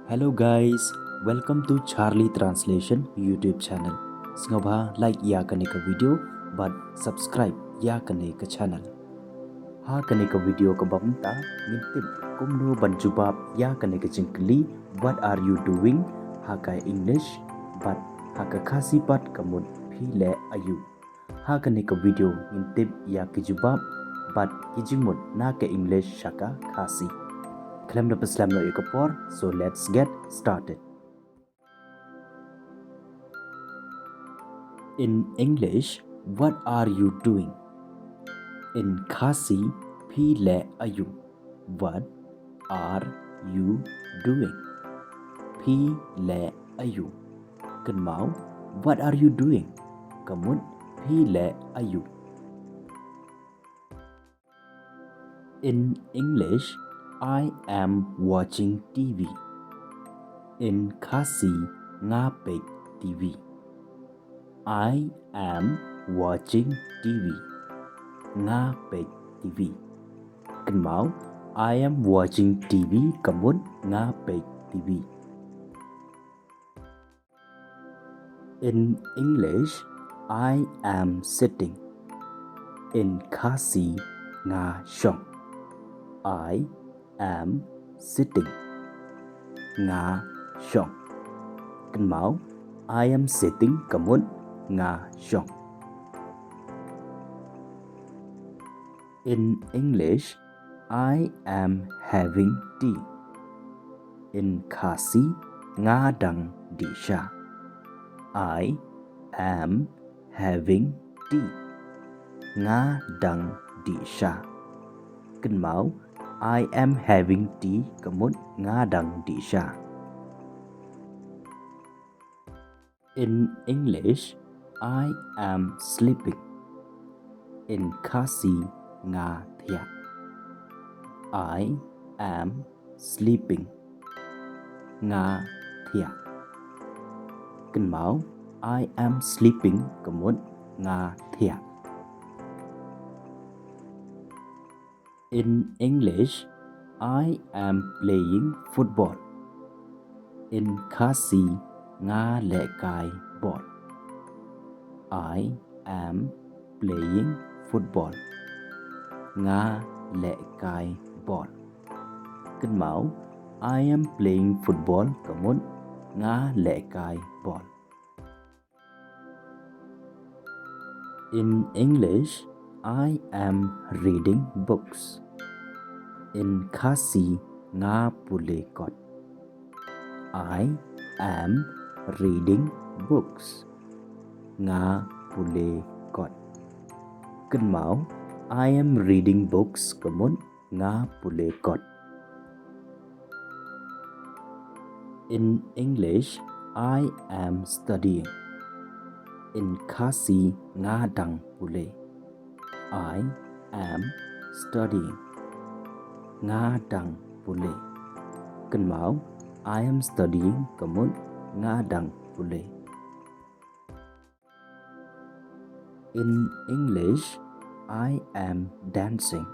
Hello guys, welcome to Charlie Translation YouTube channel. Sngaba like ya kane ka video but subscribe ya kane ka channel. Ha kane ka video ka bamta ngintip kumno ban jubab ya kane ka jing-kylli. What are you doing? Ha ka English but ha ka Khasi pat kamut phile ayu. Ha kane ka video ngintip ya ka jubab but kijingmut naka English shaka Khasi. Klem na paslam no ikapor, so let's get started. In English, what are you doing? In Khasi, phile ayu. What are you doing? Phile ayu. Kanmao, what are you doing? Kamut phile ayu. In English, I am watching TV. In Khasi, nga peit TV. I am watching TV. Nga peit TV. Kanmao, I am watching TV kamut nga peit TV. In English, I am sitting. In Khasi, nga shong. I am sitting. Nga shong. Kanmao, I am sitting kamut nga shong. In English, I am having tea. In Khasi, nga dang di sha. I am having tea. Nga dang di sha. Kanmao, I am having tea kamut nga dang di sha. In English, I am sleeping. In Khasi, nga thia. I am sleeping. Nga thia. Kanmao, I am sleeping kamut nga thia. In English, I am playing football. In Khasi, nga le kai ball. I am playing football. Nga le kai ball. Kanmao, I am playing football kamut nga le kai ball. In English, I am reading books. In Khasi, nga pule kot. I am reading books. Nga pule kot. Kanmao, I am reading books kamut nga pule kot. In English, I am studying. In Khasi, nga dang pule. I am studying. Nga dang pule. Kanmao, I am studying kamut nga dang pule. In English, I am dancing.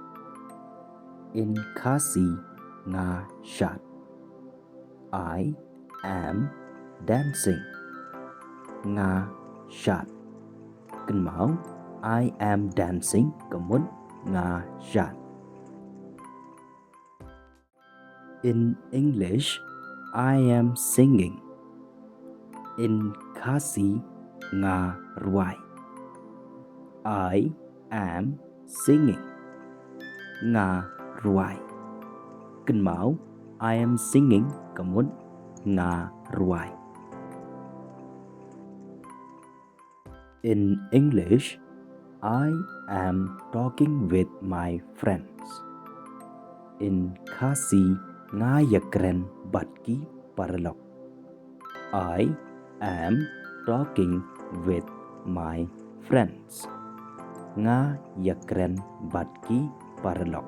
In Khasi, nga shat. I am dancing. Nga shat. Kanmao, I am dancing kamut nga shat. In English, I am singing. In Khasi, nga ruai. I am singing. Nga ruai. Kanmao, I am singing kamut nga ruai. In English, I am talking with my friends. In Khasi, nga kren batki paralok. I am talking with my friends. Nga kren batki paralok.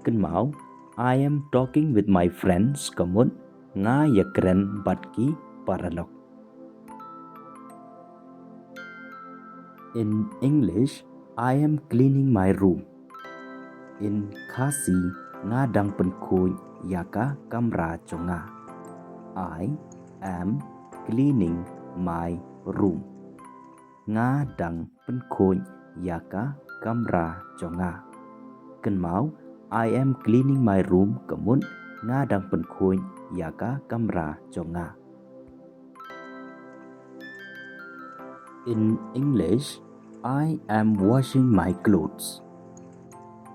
Kanmao, I am talking with my friends kamut nga kren batki paralok. In English, I am cleaning my room. In Khasi, nga dang penkuy yaka kamra chonga. I am cleaning my room. Nga dang penkhoi yaka kamra jonga. Kan mau I am cleaning my room kemun nga dang penkhoi yaka kamra jonga. In English, I am washing my clothes.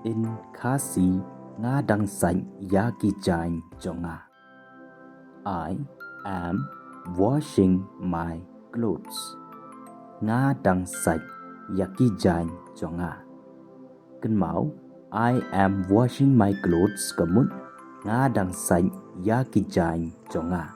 In Khasi, nga dang sanh yaki jain jonga. I am washing my clothes. Nga dang sanh yaki jain jonga. Kan mau I am washing my clothes kemun nga dang sanh yaki jain jonga.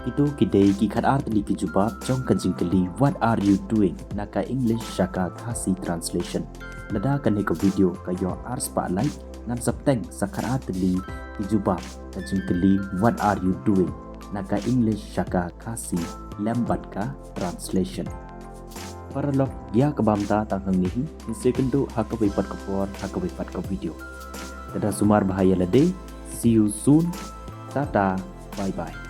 Itu kidei ki khat artli ki jubab jong ka jing-kylli what are you doing naka English shaka Khasi translation. Nada kan ko video kayo ars pa like ngan sapteng sakhat artli ki jubab ka jing-kylli what are you doing naka English shaka Khasi lambat ka translation. Para lok ya ka bamta tangkang nihi sekendo haka wipat kapor haka wipat ka video. Tada sumar bahaya lade. See you soon. Tata. Bye bye.